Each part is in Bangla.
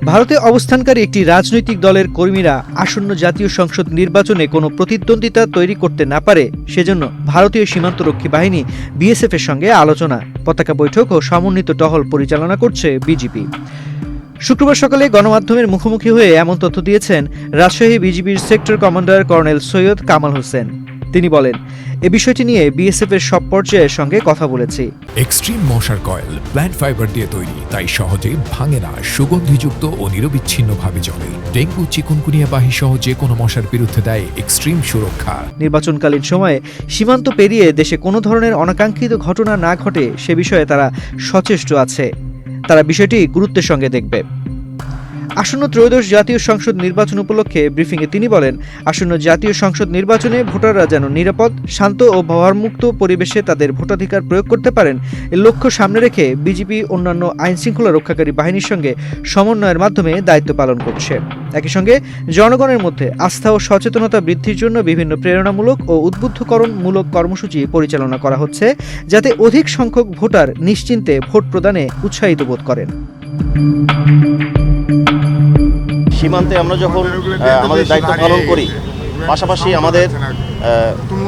ভারতে অবস্থানকারী একটি রাজনৈতিক দলের কর্মীরা আসন্ন জাতীয় সংসদ নির্বাচনে কোনো প্রতিদ্বন্দ্বিতা তৈরি করতে না পারে সেজন্য ভারতীয় সীমান্তরক্ষী বাহিনী বিএসএফ এর সঙ্গে আলোচনা, পতাকা বৈঠক ও সমন্বিত টহল পরিচালনা করছে বিজিপি। শুক্রবার সকালে গণমাধ্যমের মুখোমুখি হয়ে এমন তথ্য দিয়েছেন রাজশাহী বিজিবির sector commander colonel Syed Kamal Hossain. তিনি বলেন, এ বিষয়টি নিয়ে বিএসএফ এর সব পর্যায়ের সঙ্গে কথা বলেছি। এক্সট্রিম মশার কয়েল প্ল্যান্ট ফাইবার দিয়ে তৈরি, তাই সহজে ভাঙে না, সুগন্ধিযুক্ত ও নিরবিচ্ছিন্নভাবে জ্বলে। ডেঙ্গু, চিকুনগুনিয়া বাহী সহ যে কোনো মশার বিরুদ্ধে দেয় এক্সট্রিম সুরক্ষা। নির্বাচনকালীন সময়ে সীমান্ত পেরিয়ে দেশে কোনো ধরনের অনাকাঙ্ক্ষিত ঘটনা না ঘটে সে বিষয়ে তারা সচেষ্ট আছে। তারা বিষয়টি গুরুত্বের সঙ্গে দেখবে। আসন্ন ত্রয়োদশ জাতীয় সংসদ নির্বাচন উপলক্ষে ব্রিফিংয়ে তিনি বলেন, আসন্ন জাতীয় সংসদ নির্বাচনে ভোটাররা যেন নিরাপদ, শান্ত ও ভয়মুক্ত পরিবেশে তাদের ভোটাধিকার প্রয়োগ করতে পারেন, এর লক্ষ্য সামনে রেখে বিজিবি অন্যান্য আইনশৃঙ্খলা রক্ষাকারী বাহিনীর সঙ্গে সমন্বয়ের মাধ্যমে দায়িত্ব পালন করছে। একই সঙ্গে জনগণের মধ্যে আস্থা ও সচেতনতা বৃদ্ধির জন্য বিভিন্ন প্রেরণামূলক ও উদ্বুদ্ধকরণমূলক কর্মসূচি পরিচালনা করা হচ্ছে, যাতে অধিক সংখ্যক ভোটার নিশ্চিন্তে ভোট প্রদানে উৎসাহিত বোধ করেন। সীমান্তে আমরা যখন আমাদের দায়িত্ব পালন করি, পাশাপাশি আমাদের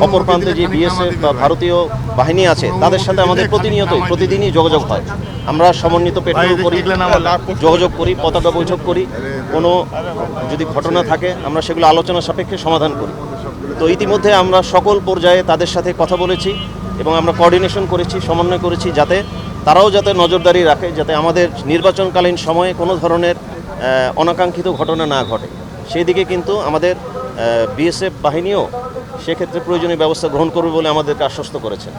অপর প্রান্তে যে বিএসএফ বা ভারতীয় বাহিনী আছে তাদের সাথে আমাদের প্রতিদিনই যোগাযোগ হয়। আমরা সমন্বিত পেট্রোল করি, যোগাযোগ করি, পতাকা বৈঠক করি, কোনো যদি ঘটনা থাকে আমরা সেগুলো আলোচনা সাপেক্ষে সমাধান করি। তো ইতিমধ্যে আমরা সকল পর্যায়ে তাদের সাথে কথা বলেছি এবং আমরা কোঅর্ডিনেশন করেছি, সমন্বয় করেছি, যাতে তারাও যাতে নজরদারি রাখে, যাতে আমাদের নির্বাচনকালীন সময়ে কোনো ধরনের অনাকাঙ্ক্ষিত ঘটনা না ঘটে। সেই দিকে কিন্তু আমাদের বিএসএফ বাহিনীও সেক্ষেত্রে প্রয়োজনীয় ব্যবস্থা গ্রহণ করবে বলে আমাদেরকে আশ্বস্ত করেছেন।